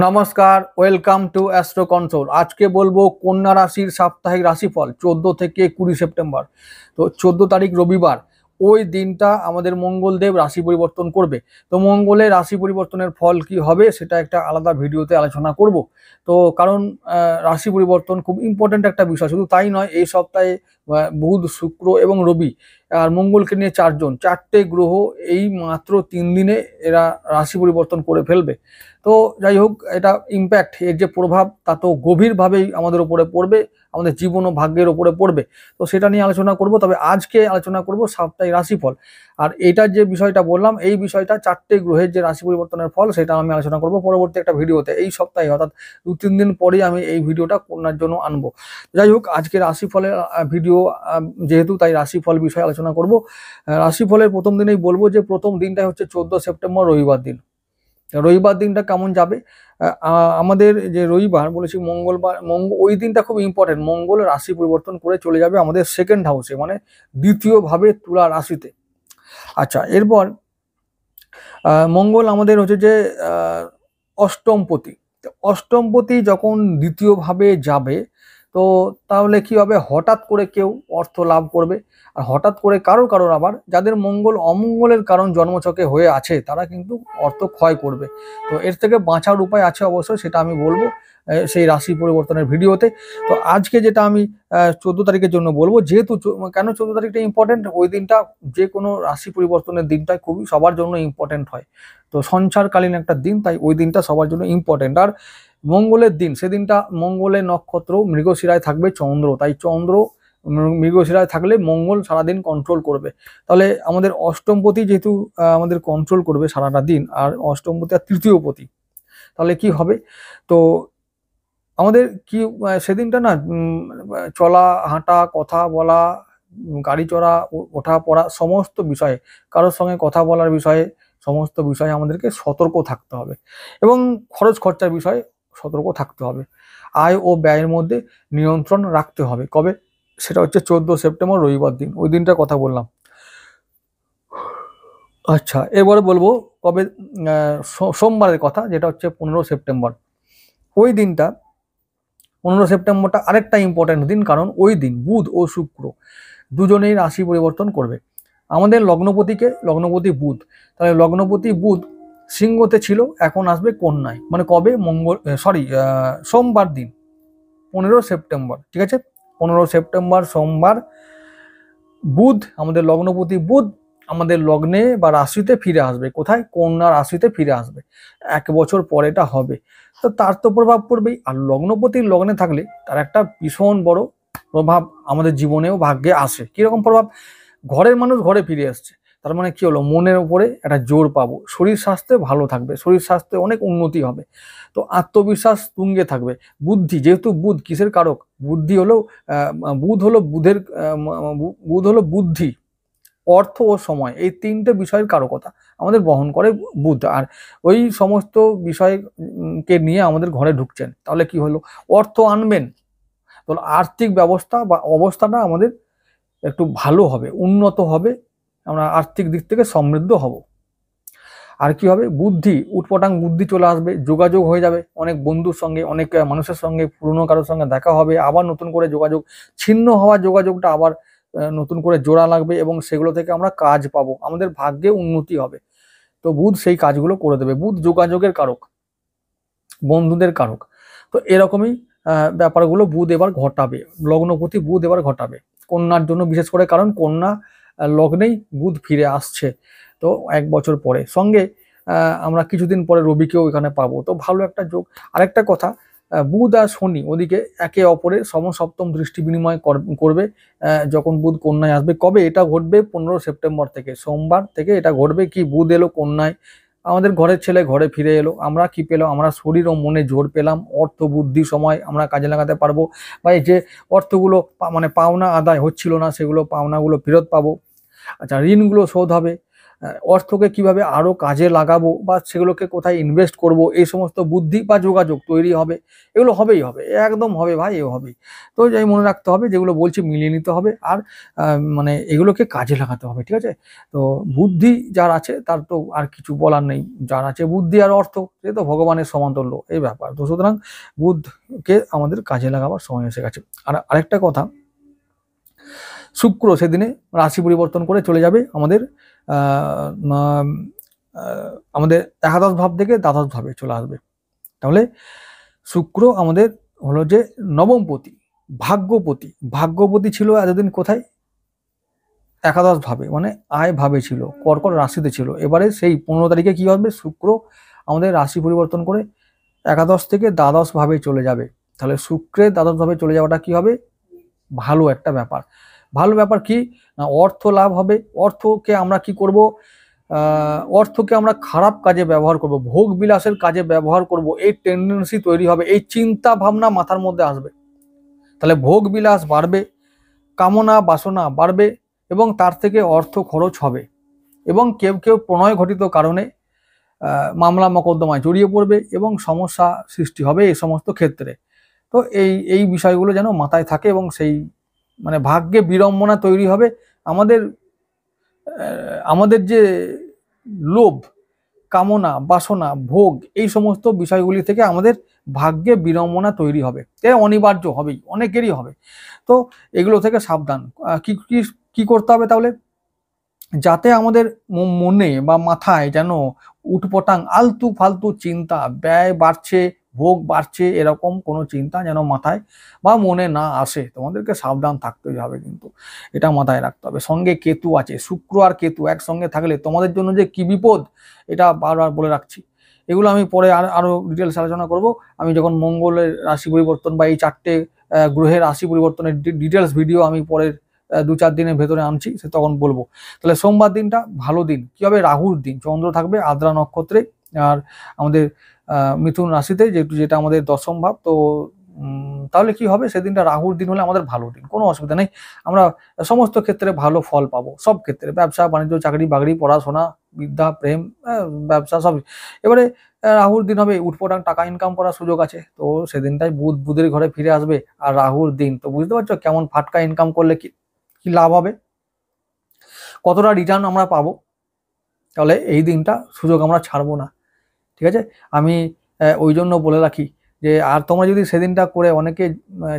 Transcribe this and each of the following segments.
নমস্কার, welcome to astro console. আজকে বলবো কন্যা রাশির সাপ্তাহিক রাশিফল 14 থেকে 20 সেপ্টেম্বর। তো 14 তারিখ রবিবার, ওই দিনটা আমাদের মঙ্গলদেব রাশি পরিবর্তন করবে। তো মঙ্গলের রাশি পরিবর্তনের ফল কি হবে সেটা একটা আলাদা ভিডিওতে আলোচনা করব। তো কারণ রাশি পরিবর্তন খুব ইম্পর্ট্যান্ট একটা বিষয়। শুধু তাই নয়, এই সপ্তাহে বুধ, শুক্র এবং রবি আর মঙ্গলকে নিয়ে চারটে গ্রহ এই মাত্র 3 দিনে এরা রাশি পরিবর্তন করে ফেলবে। তো যাই হোক, এটা ইম্প্যাক্ট, এর যে প্রভাব তা তো গভীরভাবেই আমাদের উপরে পড়বে, আমাদের জীবন ও ভাগ্যের উপরে পড়বে। তো সেটা নিয়ে আলোচনা করব। তবে আজকে আলোচনা করব সাপ্তাহিক রাশিফল। আর এইটার যে বিষয়টা বললাম, এই বিষয়টা চারটে গ্রহের যে রাশি পরিবর্তনের ফল সেটা আমি আলোচনা করব পরবর্তী একটা ভিডিওতে। এই সপ্তাহে অর্থাৎ 2-3 দিন পরেই আমি এই ভিডিওটা কন্যার জন্য আনবো। যাই হোক, আজকে রাশিফলের ভিডিও যেহেতু, তাই রাশিফল বিষয়ে আলোচনা করব। রাশিফলের প্রথম দিনেই বলবো যে প্রথম দিনটা হচ্ছে 14 সেপ্টেম্বর রবিবার দিন। রবিবার দিনটা কেমন যাবে? আমাদের যে রবিবার বলেছি, মঙ্গলবার, ওই দিনটা খুব ইম্পর্টেন্ট। মঙ্গল রাশি পরিবর্তন করে চলে যাবে আমাদের সেকেন্ড হাউসে, মানে দ্বিতীয়ভাবে তুলা রাশিতে। আচ্ছা, এরপর মঙ্গল আমাদের হচ্ছে যে অষ্টমপতি। অষ্টমপতি যখন দ্বিতীয়ভাবে যাবে, তো তাহলে কি হবে? হঠাৎ করে কেউ অর্থ লাভ করবে। আর হঠাৎ করে কারোর আবার যাদের মঙ্গল অমঙ্গলের কারণ জন্মছকে হয়ে আছে, তারা কিন্তু অর্থ ক্ষয় করবে। তো এর থেকে বাঁচার উপায় আছে অবশ্যই, সেটা আমি বলবো সেই রাশি পরিবর্তনের ভিডিওতে। তো আজকে যেটা আমি 14 তারিখের জন্য বলবো, যেহেতু কেন 14 তারিখটা ইম্পর্টেন্ট, ওই দিনটা যে কোনো রাশি পরিবর্তনের দিনটাই খুবই সবার জন্য ইম্পর্টেন্ট হয়। তো সঞ্চারকালীন একটা দিন, তাই ওই দিনটা সবার জন্য ইম্পর্টেন্ট। আর মঙ্গলের দিন, সেদিনটা মঙ্গলের নক্ষত্র মৃগশিরায় থাকবে চন্দ্র, তাই চন্দ্র মৃগশিরায় থাকলে মঙ্গল সারাদিন কন্ট্রোল করবে। তাহলে আমাদের অষ্টমপতি যেহেতু আমাদের কন্ট্রোল করবে সারাটা দিন, আর অষ্টমপতি আর তৃতীয়পতি, তাহলে কি হবে? তো আমাদের কি সেদিনটা না, চলা হাঁটা, কথা বলা, গাড়ি চড়া, ওঠা পড়া, সমস্ত বিষয়ে, কারোর সঙ্গে কথা বলার বিষয়ে, সমস্ত বিষয়ে আমাদেরকে সতর্ক থাকতে হবে। এবং খরচ খরচার বিষয়ে সতর্ক থাকতে হবে। আয় ও ব্যয়ের মধ্যে নিয়ন্ত্রণ রাখতে হবে। কবে? সেটা হচ্ছে 14 সেপ্টেম্বর রবিবার দিন, ওই দিনটার কথা বললাম। আচ্ছা, এবারে বলবো কবে, সোমবারের কথা, যেটা হচ্ছে 15 সেপ্টেম্বর। ওই দিনটা, 15 সেপ্টেম্বরটা আরেকটা ইম্পর্টেন্ট দিন, কারণ ওই দিন বুধ ও শুক্র দুজনেই রাশি পরিবর্তন করবে। আমাদের লগ্নপতি বুধ, তাহলে লগ্নপতি বুধ সিংহতে ছিল, এখন আসবে কন্যায়। মানে কবে? সোমবার দিন, 15 সেপ্টেম্বর। ঠিক আছে, 15 সেপ্টেম্বর সোমবার বুধ, আমাদের লগ্নপতি বুধ আমাদের লগ্নে বা রাশিতে ফিরে আসবে। কোথায়? কন্যা রাশিতে ফিরে আসবে। 1 বছর পরে এটা হবে। তো তার তো প্রভাব পড়বেই। আর লগ্নপতির লগ্নে থাকলে তার একটা ভীষণ বড় প্রভাব আমাদের জীবনেও ভাগ্যে আসে। কিরকম প্রভাব? ঘরের মানুষ ঘরে ফিরে আসছে, তার মানে কি হলো? মনের উপরে একটা জোর পাবো, শরীর স্বাস্থ্য ভালো থাকবে, শরীর স্বাস্থ্যে অনেক উন্নতি হবে। তো আত্মবিশ্বাস তুঙ্গে থাকবে। বুদ্ধি, যেহেতু বুধ কিসের কারক? বুদ্ধি হলো বুধ হলো বুদ্ধি, অর্থ ও সময়, এই 3টে বিষয়ের কারকতা আমাদের বহন করে বুধ। আর ওই সমস্ত বিষয় কে নিয়ে আমাদের ঘরে ঢুকছেন, তাহলে কি হলো? অর্থ আনবেন। তো আর্থিক ব্যবস্থা বা অবস্থাটা আমাদের একটু ভালো হবে, উন্নত হবে, আমরা আর্থিক দিক থেকে সমৃদ্ধ হব। আর কি হবে? বুদ্ধি, উটপটাং বুদ্ধি চলে আসবে, যোগাযোগ হয়ে যাবে অনেক বন্ধুর সঙ্গে, অনেক মানুষের সঙ্গে, পুরনো কারোর সঙ্গে দেখা হবে, আবার নতুন করে যোগাযোগ, ছিন্ন হওয়া যোগাযোগটা আবার নতুন করে জোড়া লাগবে, এবং সেগুলো থেকে আমরা কাজ পাবো, আমাদের ভাগ্যে উন্নতি হবে। তো বুধ সেই কাজগুলো করে দেবে। বুধ যোগাযোগের কারক, বন্ধুদের কারক। তো এরকমই ব্যাপারগুলো বুধ এবার ঘটাবে, লগ্নপতি বুধ এবার ঘটাবে কন্যার জন্য, বিশেষ করে কারণ কন্যা লগ্নেই বুধ ফিরে আসছে। তো 1 বছর পরে, সঙ্গে আমরা কিছুদিন পরে রবিকেও এখানে পাবো। তো ভালো একটা যোগ। আরেকটা কথা, বুধ আর শনি ওদিকে একে অপরের সমসপ্তম দৃষ্টি বিনিময় করবে যখন বুধ কন্যায় আসবে। কবে এটা ঘটবে? 15 সেপ্টেম্বর থেকে, সোমবার থেকে এটা ঘটবে। কি? বুধ এলো কন্যায়, আমাদের ঘরের ছেলে ঘরে ফিরে এলো। আমরা কি পেলাম? আমরা শরীর ও মনে জোর পেলাম, অর্থ বুদ্ধি সময় আমরা কাজে লাগাতে পারবো, বা এই যে অর্থগুলো মানে পাওনা আদায় হচ্ছিল না, সেগুলো পাওনাগুলো ফেরত পাবো। আচ্ছা, ঋণগুলো শোধ হবে। অর্থকে কিভাবে আরো কাজে লাগাবো বা সেগুলোকে কোথায় ইনভেস্ট করব, এই সমস্ত বুদ্ধি বা যোগাযোগ তৈরি হবে। এগুলো হবেই হবে, একদম হবে ভাই, এ হবেই। তো যাই মনে রাখতে হবে, যেগুলো বলছি মিলিয়ে নিতে হবে, আর মানে এগুলোকে কাজে লাগাতে হবে, ঠিক আছে। তো বুদ্ধি যার আছে তার তো আর কিছু বলার নেই, যার আছে বুদ্ধি আর অর্থ সে তো ভগবানের সমান্তরাল এই ব্যাপার। তো সুতরাং বুধকে আমাদের কাজে লাগাবার সময় এসে গেছে। আর আরেকটা কথা, শুক্র সেদিনে রাশি পরিবর্তন করে চলে যাবে আমাদের আমাদের একাদশ ভাব থেকে দ্বাদশ ভাবে চলে আসবে। তাহলে শুক্র আমাদের হলো যে নবমপতি, ভাগ্যপতি। ভাগ্যপতি ছিল এতদিন কোথায়? একাদশ ভাবে, মানে আয় ভাবে ছিল, কর্কট রাশিতে ছিল। এবারে সেই 15 তারিখে কি হবে, শুক্র আমাদের রাশি পরিবর্তন করে একাদশ থেকে দ্বাদশ ভাবে চলে যাবে। তাহলে শুক্রের দ্বাদশ ভাবে চলে যাওয়াটা কি হবে? ভালো একটা ব্যাপার। ভালো ব্যাপার কি না, অর্থ লাভ হবে। অর্থকে আমরা কি করব? অর্থকে আমরা খারাপ কাজে ব্যবহার করব, ভোগ বিলাসের কাজে ব্যবহার করব, এই টেন্ডেন্সি তৈরি হবে, এই চিন্তা ভাবনা মাথার মধ্যে আসবে। তাহলে ভোগ বিলাস বাড়বে, কামনা বাসনা বাড়বে, এবং তার থেকে অর্থ খরচ হবে। এবং কেউ কেউ প্রণয় ঘটিত কারণে মামলা মকদ্দমায় জড়িয়ে পড়বে এবং সমস্যা সৃষ্টি হবে এই সমস্ত ক্ষেত্রে। তো এই বিষয়গুলো যেন মাথায় থাকে, এবং সেই মানে ভাগ্যে বিড়ম্বনা তৈরি হবে। আমাদের আমাদের যে লোভ, কামনা বাসনা, ভোগ, এই সমস্ত বিষয়গুলি থেকে আমাদের ভাগ্যে বিড়ম্বনা তৈরি হবে, এটা অনিবার্য হবেই, অনেকেরই হবে। তো এগুলো থেকে সাবধান। কি কি কি করতে হবে তাহলে? যাতে আমাদের মনে বা মাথায় যেন উটপটাং আলতু ফালতু চিন্তা, ব্যয় বাড়ছে, ভোগ বাড়ছে, এরকম কোনো চিন্তা যেন মাথায় বা মনে না আসে। তোমাদেরকে সাবধান থাকতেই হবে, কিন্তু এটা মাথায় রাখতে হবে। সঙ্গে কেতু আছে, শুক্র আর কেতু একসঙ্গে থাকলে তোমাদের জন্য যে কি বিপদ, এটা বারবার বলে রাখছি। এগুলো আমি পরে আরো ডিটেলস আলোচনা করব। আমি যখন মঙ্গলের রাশি পরিবর্তন বা এই 4টে গ্রহের রাশি পরিবর্তনের ডিটেলস ভিডিও আমি পরের 2-4 দিনের ভেতরে আনছি, সে তখন বলবো। তাহলে সোমবার দিনটা ভালো দিন। কি হবে? রাহুর দিন। চন্দ্র থাকবে আদ্রা নক্ষত্রে, আর আমাদের মিথুন রাশিতে, যেটা আমাদের দশম ভাব। তো তাহলে কি হবে, সেদিনটা রাহুর দিন হলে আমাদের ভালো দিন, কোনো অসুবিধা নেই। আমরা সমস্ত ক্ষেত্রে ভালো ফল পাবো, সব ক্ষেত্রে, ব্যবসা বাণিজ্য, চাকরি বাকরি, পড়াশোনা, বিদ্যা, প্রেম, ব্যবসা, সব। এবারে রাহুর দিন হবে, উটপটাং টাকা ইনকাম করার সুযোগ আছে। তো সেদিনটাই বুধের ঘরে ফিরে আসবে, আর রাহুর দিন তো বুঝতে পারছো কেমন ফাটকা ইনকাম করলে কি কি লাভ হবে, কতটা রিটার্ন আমরা পাবো। তাহলে এই দিনটা সুযোগ আমরা ছাড়বো না, ঠিক আছে। আমি ওই জন্য বলে রাখি যে, আর তোমরা যদি সেদিনটা করে, অনেকে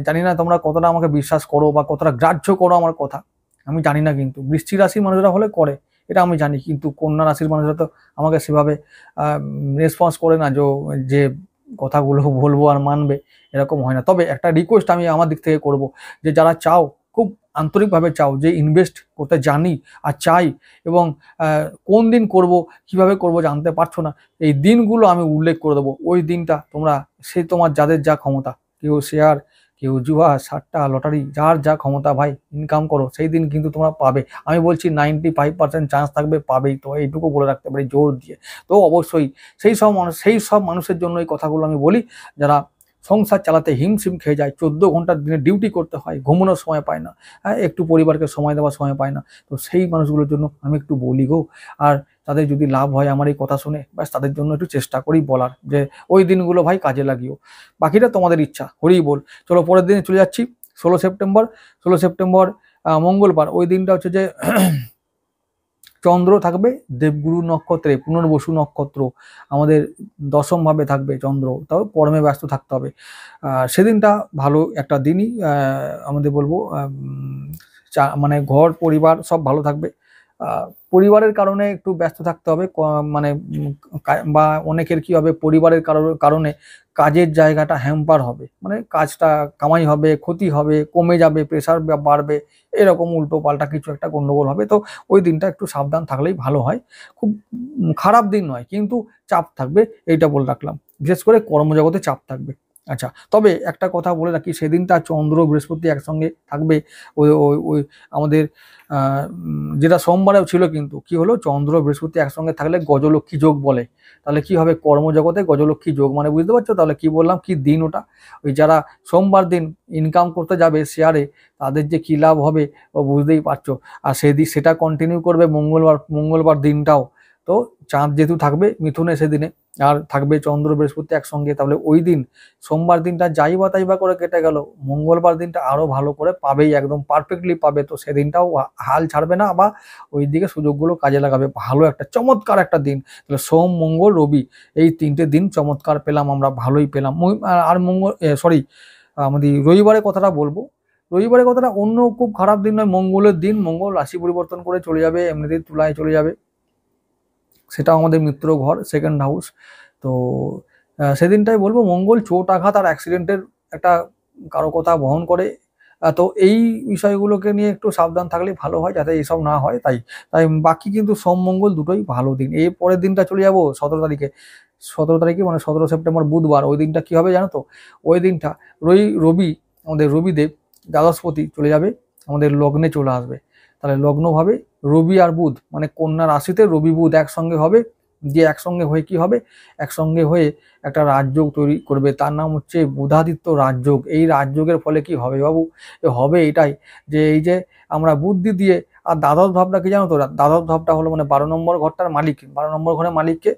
জানি না তোমরা কতটা আমাকে বিশ্বাস করো বা কতটা গ্রাহ্য করো আমার কথা, আমি জানি না, কিন্তু বৃশ্চিক রাশির মানুষরা হলে করে, এটা আমি জানি। কিন্তু কন্যা রাশির মানুষরা তো আমাকে সেভাবে রেসপন্স করে না, যে কথাগুলো বলবো আর মানবে, এরকম হয় না। তবে একটা রিকোয়েস্ট আমি আমার দিক থেকে করব, যে যারা চাও, খুব আন্তরিকভাবে চাও যে ইনভেস্ট করতে জানি আর চাই, এবং কোন দিন করব, কিভাবে করব জানতে পারছো না, এই দিনগুলো আমি উল্লেখ করে দেবো। ওই দিনটা তোমরা, সে তোমার যাদের যা ক্ষমতা, কেউ শেয়ার, কেউ জুয়া, সাট্টা, লটারি, যার যা ক্ষমতা ভাই ইনকাম করো, সেই দিন কিন্তু তোমরা পাবে। আমি বলছি 95% চান্স থাকবে পাবেই। তো এইটুকু বলে রাখতে পারি জোর দিয়ে। তো অবশ্যই সেই সব মানুষের জন্য এই কথাগুলো আমি বলি, যারা সংসার চালাতে হিমশিম খেয়ে যায়, 14 ঘন্টার দিনে ডিউটি করতে হয়, ঘুমানোর সময় পায় না, একটু পরিবারকে সময় দেওয়ার সময় পায় না। তো সেই মানুষগুলোর জন্য আমি একটু বলি গো। আর তাদের যদি লাভ হয় আমার এই কথা শুনে, ব্যাস তাদের জন্য একটু চেষ্টা করি বলার, যে ওই দিনগুলো ভাই কাজে লাগিও। বাকিটা তোমাদের ইচ্ছা, হরিই বল। চলো পরের দিনে চলে যাচ্ছি, 16 সেপ্টেম্বর। 16 সেপ্টেম্বর মঙ্গলবার। ওই দিনটা হচ্ছে যে চন্দ্র থাকবে দেবগুরু নক্ষত্রে, পুনর্বসু নক্ষত্র, আমাদের দশম ভাবে থাকবে চন্দ্র। তাও কর্মে ব্যস্ত থাকতে হবে। সেদিনটা ভালো একটা দিনই, আমাদের বলবো, মানে ঘর পরিবার সব ভালো থাকবে। পরিবারের কারণে একটু ব্যস্ত থাকতে হবে, মানে বা অনেকের কি হবে, পরিবারের কারণে কাজের জায়গাটা হ্যাম্পার হবে, মানে কাজটা কামাই হবে, ক্ষতি হবে, কমে যাবে, প্রেশার বাড়বে, এরকম উল্টো পাল্টা কিছু একটা গন্ডগোল হবে। তো ওই দিনটা একটু সাবধান থাকলেই ভালো হয়। খুব খারাপ দিন নয়, কিন্তু চাপ থাকবে, এইটা বলে রাখলাম। বিশেষ করে কর্মজগতে চাপ থাকবে। আচ্ছা, তবে একটা কথা বলে রাখি, সেদিনটা চন্দ্র বৃহস্পতি একসঙ্গে থাকবে। ওই ওই ওই আমাদের যেটা সোমবারেও ছিল, কিন্তু কি হলো, চন্দ্র বৃহস্পতি একসঙ্গে থাকলে গজলক্ষ্মী যোগ বলে। তাহলে কি হবে, কর্মজগতে গজলক্ষ্মী যোগ, মানে বুঝতে পারছো তাহলে কি বললাম, কি দিন ওটা। ওই যারা সোমবার দিন ইনকাম করতে যাবে শেয়ারে, তাদের যে কি লাভ হবে ও বুঝতেই পারছো। আর সেটা কন্টিনিউ করবে মঙ্গলবার দিনটাও। তো চাঁদ যেহেতু থাকবে মিথুনে সেদিনে, আর থাকবে চন্দ্র বৃহস্পতি একসঙ্গে, তাহলে ওই দিন সোমবার দিনটা যাই বা তাই বা করে কেটে গেল, মঙ্গলবার দিনটা আরো ভালো করে পাবেই, একদম পারফেক্টলি পাবে। তো সেদিনটাও হাল ছাড়বে না, বা ওই দিকে সুযোগগুলো কাজে লাগাবে। ভালো একটা চমৎকার একটা দিন। তাহলে সোম মঙ্গল রবি, এই 3টে দিন চমৎকার পেলাম আমরা, ভালোই পেলাম। আর আমাদের রবিবারের কথাটা বলবো। রবিবারের কথাটা অন্য খুব খারাপ দিন নয়, মঙ্গলের দিন। মঙ্গল রাশি পরিবর্তন করে চলে যাবে, এমনিতেই তুলায় চলে যাবে। সেটাও আমাদের মিত্র ঘর, সেকেন্ড হাউস। তো সেদিনটাই বলবো, মঙ্গল চোট আঘাত আর অ্যাক্সিডেন্টের একটা কারো কথা বহন করে। তো এই বিষয়গুলোকে নিয়ে একটু সাবধান থাকলে ভালো হয়, যাতে এইসব না হয়। তাই তাই বাকি কিন্তু সোম মঙ্গল দুটোই ভালো দিন। এই পরের দিনটা চলে যাবো 17 তারিখে। 17 তারিখে মানে 17 সেপ্টেম্বর বুধবার। ওই দিনটা কি হবে জানো তো, ওই দিনটা আমাদের রবিদেব দ্বাদশপতি চলে যাবে, আমাদের লগ্নে চলে আসবে। তাহলে লগ্ন ভাবে রবি আর বুধ, মানে কন্যা রাশিতে রবি বুধ একসঙ্গে হবে। যে একসঙ্গে হয়ে কি হবে, একসঙ্গে হয়ে একটা রাজযোগ তৈরি করবে, তার নাম হচ্ছে বুধাদিত্য রাজযোগ। এই রাজযোগের ফলে কি হবে বাবু, হবে এটাই, যে এই যে আমরা বুদ্ধি দিয়ে, আর দ্বাদশ ভাবটা কি জানো তো, দ্বাদশ ভাবটা হলো মানে 12 নম্বর ঘরটার মালিক, 12 নম্বর ঘরের মালিককে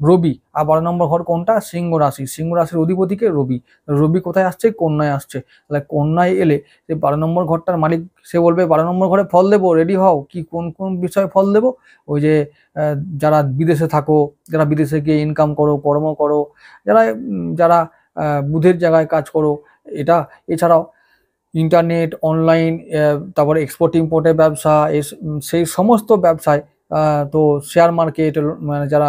রবি। আর 12 নম্বর ঘর কোনটা, সিংহ রাশি। সিংহ রাশির অধিপতিকে রবি। রবি কোথায় আসছে, কন্যায় আসছে। তাহলে কন্যায় এলে যে 12 নম্বর ঘরটার মালিক, সে বলবে 12 নম্বর ঘরে ফল দেবো, রেডি হও। কি কোন কোন বিষয়ে ফল দেবো, ওই যে যারা বিদেশে থাকো, যারা বিদেশে গিয়ে ইনকাম করো, কর্ম করো, যারা বুধের জায়গায় কাজ করো, এটা। এছাড়াও ইন্টারনেট, অনলাইন, তারপরে এক্সপোর্ট ইম্পোর্টের ব্যবসা, সেই সমস্ত ব্যবসায়, তো শেয়ার মার্কেট, মানে যারা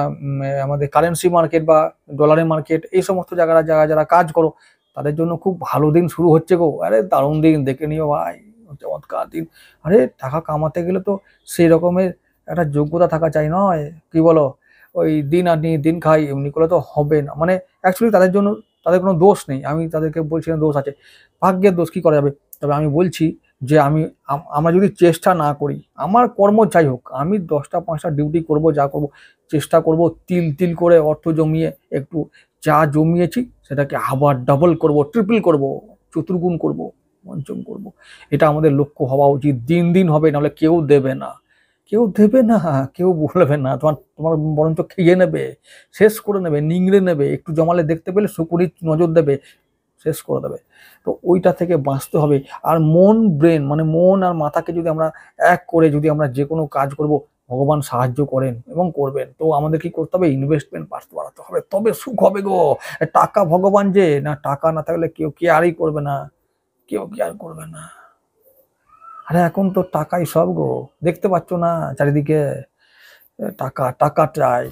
আমাদের কারেন্সি মার্কেট বা ডলারের মার্কেট, এই সমস্ত যারা যারা কাজ করো, তাদের জন্য খুব ভালো দিন শুরু হচ্ছে গো। আরে দারুণ দিন, দেখে নিও ভাই, চমৎকার দিন। আরে টাকা কামাতে গেলে তো সেই রকমের একটা যোগ্যতা থাকা চাই, নয় কি বলো? ওই দিন আনি দিন খাই এমনি করলে তো হবে না। মানে অ্যাকচুয়ালি তাদের জন্য, তাদের কোনো দোষ নেই, আমি তাদেরকে বলছি না দোষ আছে, ভাগ্যের দোষ, কি করা যাবে। তবে আমি বলছি যে আমরা যদি চেষ্টা না করি, আমার কর্ম যাই হোক, আমি 10টা 5টা ডিউটি করব, যা করব, চেষ্টা করব তিল তিল করে অর্থ জমিয়ে, একটু যা জমিয়েছি সেটাকে আবার ডাবল করব, ট্রিপল করব, চতুর্গুণ করব, পঞ্চম করব। এটা আমাদের লক্ষ্য হওয়া উচিত। দিন দিন হবে, নাহলে কেউ দেবে না, কেউ দেবে না, কেউ বলবে না, তোমার তোমার বরঞ্চ খেয়ে নেবে, শেষ করে নেবে, নিংড়ে নেবে। একটু জমালে দেখতে পেলে শুকুরি নজর দেবে, শেষ করে দেবে। তো ওইটা থেকে বাঁচতে হবে। আর ব্রেন মানে মন আর মাথাকে যদি আমরা এক করে যদি আমরা যে কোনো কাজ করব, ভগবান সাহায্য করেন এবং করবেন। তো আমাদের কি করতে হবে, ইনভেস্টমেন্ট বাড়াতে হবে, তবে সুখ হবে গো। টাকা ভগবান, যে না টাকা না থাকলে কেউ কেয়ারই করবে না, কেউ কেয়ার করবে না। আরে এখন তো টাকাই সব গো, দেখতে পাচ্ছ না চারিদিকে, টাকা টাকা চাই।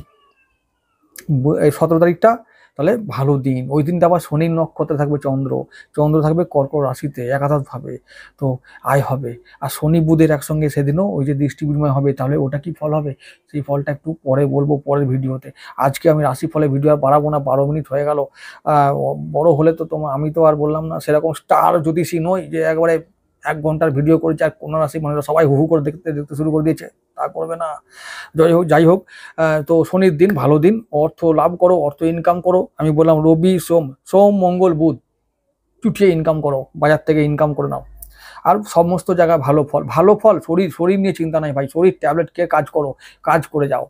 এই 17 তারিখটা তাহলে ভালো দিন। ওই দিনটা আবার শনির নক্ষত্রে থাকবে চন্দ্র, চন্দ্র থাকবে কর্কট রাশিতে একাদশ ভাবে। তো আয় হবে। আর শনি বুধের একসঙ্গে সেদিনও ওই যে দৃষ্টি বিনিময় হবে, তাহলে ওটা কি ফল হবে, সেই ফলটা একটু পরে বলবো, পরের ভিডিওতে। আজকে আমি রাশি ফলে ভিডিও আর বাড়াবো না, 12 মিনিট হয়ে গেল। বড় হলে তো আমি তো আর বললাম না, সেরকম স্টার জ্যোতিষী নই যে একবারে 1 ঘন্টার ভিডিও করেছে আর কোনো রাশি মানুষরা সবাই হু হু করে দেখতে শুরু করে দিয়েছে, তা করবে না। যাই হোক, তো শনির দিন ভালো দিন, অর্থ লাভ করো, অর্থ ইনকাম করো। আমি বললাম রবি সোম মঙ্গল বুধ চুটিয়ে ইনকাম করো, বাজার থেকে ইনকাম করে নাও। আর সমস্ত জায়গায় ভালো ফল। শরীর নিয়ে চিন্তা নাই ভাই, শরীর ট্যাবলেট খেয়ে কাজ করে যাও,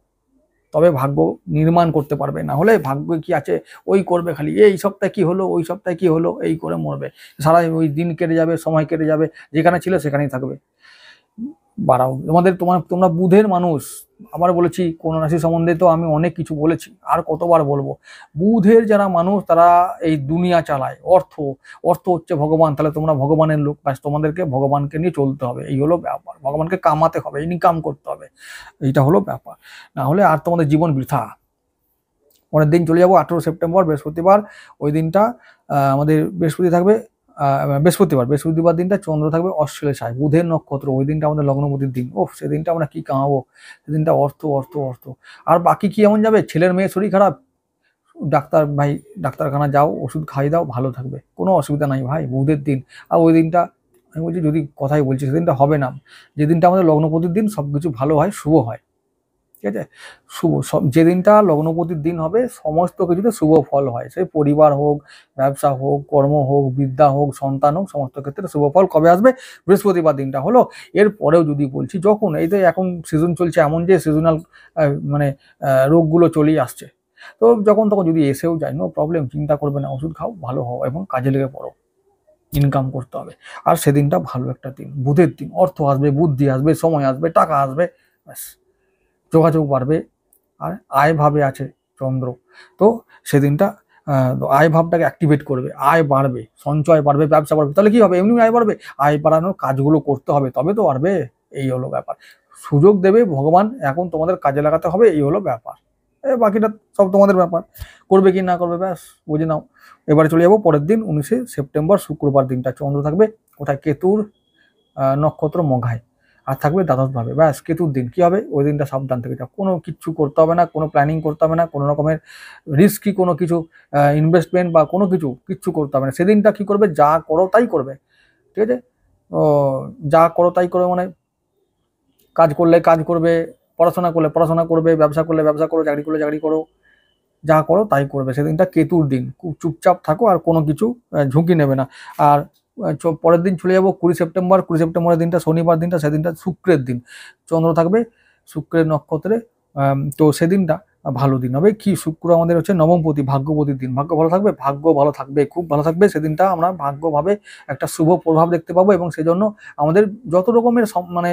তবে ভাগ্য নির্মাণ করতে পারবে। না হলে ভাগ্য কি আছে, ওই করবে খালি, এই সপ্তাহে কি হলো, ওই সপ্তাহে কি হলো, এই করে মরবে সারা। ওই দিন কেটে যাবে, সময় কেটে যাবে, যেখানে ছিল সেখানেই থাকবে। বাড়াও তোমরা বুধের মানুষ। আবার বলেছি, কোন রাশি সম্বন্ধে তো আমি অনেক কিছু বলেছি, আর কতবার বলবো। বুধের যারা মানুষ, তারা এই দুনিয়া চালায়। অর্থ হচ্ছে ভগবান। তাহলে তোমরা ভগবানের লোক, ব্যাস তোমাদেরকে ভগবানকে নিয়ে চলতে হবে, এই হলো ব্যাপার। ভগবানকে কামাতে হবে, ইনকাম করতে হবে, এইটা হলো ব্যাপার। না হলে আর তোমাদের জীবন বৃথা। পরের দিন চলে যাবো 18 সেপ্টেম্বর বৃহস্পতিবার। ওই দিনটা আমাদের বৃহস্পতি থাকবে, বৃহস্পতিবার দিনটা চন্দ্র থাকবে অশ্লেষায়, বুধের নক্ষত্র। ওই দিনটা আমাদের লগ্নপতির দিন। সেদিনটা আমরা কি কামাবো, সেদিনটা অর্থ অর্থ অর্থ। আর বাকি কি এমন যাবে, ছেলের মেয়ে শরীর খারাপ, ডাক্তার ভাই, ডাক্তারখানা যাও, ওষুধ খাইয়ে দাও, ভালো থাকবে, কোনো অসুবিধা নাই ভাই। বুধের দিন, আর ওই দিনটা আমি বলছি, যদি কথাই বলছি সেদিনটা হবে না, যেদিনটা আমাদের লগ্নপতির দিন সব কিছু ভালো হয়, শুভ হয়, ঠিক আছে। শুভ যেদিনটা লগ্নপতির দিন হবে সমস্ত কিছুতে শুভ ফল হয়, সেই পরিবার হোক, ব্যবসা হোক, কর্ম হোক, বিদ্যা হোক, সন্তান হোক, সমস্ত ক্ষেত্রে শুভ ফল কবে আসবে? বৃহস্পতিবার দিনটা হলো। এর পরেও যদি বলছি, যখন এই তো এখন সিজন চলছে এমন যে সিজনাল মানে রোগগুলো চলেই আসছে, তো যখন তখন যদি এসেও যায়, নো প্রবলেম, চিন্তা করবে না, ওষুধ খাও, ভালো হও এবং কাজে লেগে পড়ো, ইনকাম করতে হবে। আর সেদিনটা ভালো একটা দিন, বুধের দিন, অর্থ আসবে, বুদ্ধি আসবে, সময় আসবে, টাকা আসবে, ব্যাস, যোগাযোগ বাড়বে। আর আয় ভাবে আছে চন্দ্র, তো সেদিনটা আয় ভাবটাকে অ্যাক্টিভেট করবে, আয় বাড়বে, সঞ্চয় বাড়বে, ব্যবসা বাড়বে। তাহলে কি হবে? এমনি আয় বাড়বে, আয় বাড়ানোর কাজগুলো করতে হবে, তবে তো বাড়বে। এই হলো ব্যাপার। সুযোগ দেবে ভগবান, এখন তোমাদের কাজে লাগাতে হবে, এই হলো ব্যাপার। বাকিটা সব তোমাদের ব্যাপার, করবে কি না করবে ব্যাস বুঝে নাও। এবারে চলে যাবো পরের দিন, 19শে সেপ্টেম্বর, শুক্রবার দিনটা। চন্দ্র থাকবে কোথায়? কেতুর নক্ষত্র মঘায়, আর থাকবে দ্বাদশ ভাবে। ব্যাস, কেতুর দিন কি হবে? ওই দিনটা সাবধান থেকে যাও, কোনো কিছু করতে হবে না, কোনো প্ল্যানিং করতে হবে না, কোনো রকমের রিস্কি কোনো কিছু ইনভেস্টমেন্ট বা কোনো কিচ্ছু করতে হবে না। সেদিনটা কি করবে? যা করো তাই করবে, ঠিক আছে। ও, যা করো তাই করবে মানে কাজ করলে কাজ করবে, পড়াশোনা করলে পড়াশোনা করবে, ব্যবসা করলে ব্যবসা করো, চাকরি করলে চাকরি করো, যা করো তাই করবে। সেদিনটা কেতুর দিন, খুব চুপচাপ থাকো, আর কোনো কিছু ঝুঁকি নেবে না। আর পরের দিন চলে যাবো 20 সেপ্টেম্বর। 20 সেপ্টেম্বরের দিনটা শনিবার দিনটা, সেদিনটা শুক্রের দিন, চন্দ্র থাকবে শুক্রের নক্ষত্রে। তো সেদিনটা ভালো দিন হবে। কি, শুক্র আমাদের হচ্ছে নবমপতি, ভাগ্যপতির দিন। ভাগ্য ভালো থাকবে, ভাগ্য ভালো থাকবে, খুব ভালো থাকবে। সেদিনটা আমরা ভাগ্যভাবে একটা শুভ প্রভাব দেখতে পাবো, এবং সেজন্য আমাদের যত রকমের মানে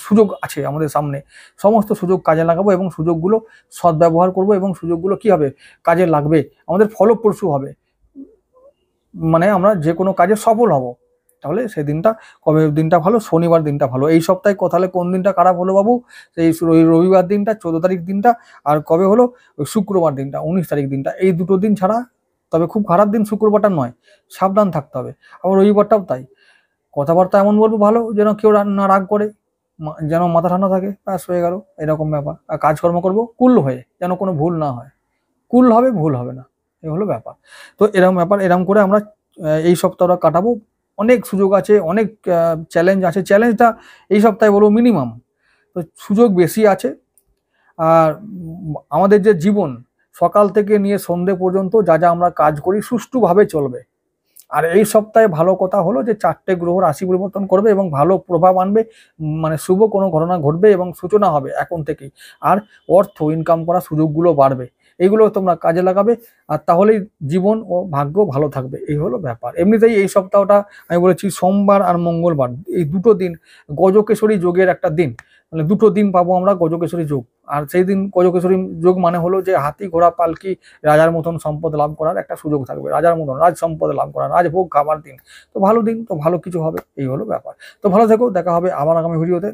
সুযোগ আছে আমাদের সামনে, সমস্ত সুযোগ কাজে লাগাবো এবং সুযোগগুলো সদ্ব্যবহার করব, এবং সুযোগগুলো কি হবে? কাজে লাগবে, আমাদের ফলপ্রসূ হবে, মানে আমরা যে কোনো কাজে সফল হব। তাহলে সেই দিনটা, কবে দিনটা ভালো? শনিবার দিনটা ভালো। এই সপ্তাহে তাহলে কোন দিনটা খারাপ হলো বাবু? এই রবিবার দিনটা, 14 তারিখ দিনটা, আর কবে হলো? ওই শুক্রবার দিনটা, 19 তারিখ দিনটা। এই দুটো দিন ছাড়া, তবে খুব খারাপ দিন শুক্রবারটা নয়, সাবধান থাকতে হবে। আবার রবিবারটাও তাই, কথাবার্তা এমন বলবো ভালো যেন কেউ না রাগ করে, যেন মাথা ঠান্ডা থাকে, ব্যাস হয়ে গেল, এরকম ব্যাপার। আর কাজকর্ম করবো কুল হয়ে, যেন কোনো ভুল না হয়, কুল হবে, ভুল হবে না, এই হলো ব্যাপার। তো এরকম ব্যাপার, এরকম করে আমরা এই সপ্তাহটা কাটাবো। অনেক সুযোগ আছে, অনেক চ্যালেঞ্জ আছে, চ্যালেঞ্জটা এই সপ্তাহে বলবো মিনিমাম, তো সুযোগ বেশি আছে। আর আমাদের যে জীবন, সকাল থেকে নিয়ে সন্ধে পর্যন্ত যা যা আমরা কাজ করি সুষ্ঠুভাবে চলবে। আর এই সপ্তাহে ভালো কথা হলো যে 4টে গ্রহ রাশি পরিবর্তন করবে এবং ভালো প্রভাব আনবে, মানে শুভ কোনো ঘটনা ঘটবে এবং সূচনা হবে এখন থেকেই। আর অর্থ ইনকাম করার সুযোগগুলো বাড়বে, এইগুলো তোমরা কাজে লাগাবে, আর তাহলেই জীবন ও ভাগ্য ভালো থাকবে, এই হলো ব্যাপার। এমনিতেই এই সপ্তাহটা আমি বলেছি সোমবার আর মঙ্গলবার, এই দুটো দিন গজকেশরী যোগের একটা দিন, মানে দুটো দিন পাবো আমরা গজকেশরী যোগ। আর সেই দিন গজকেশরী যোগ মানে হলো যে হাতি ঘোড়া পালকি রাজার মতন সম্পদ লাভ করার একটা সুযোগ থাকবে, রাজার মতন রাজ সম্পদ লাভ করার, রাজভোগ খাবার দিন। তো ভালো দিন, তো ভালো কিছু হবে, এই হলো ব্যাপার। তো ভালো থেকো, দেখা হবে আবার আগামী ভিডিওতে।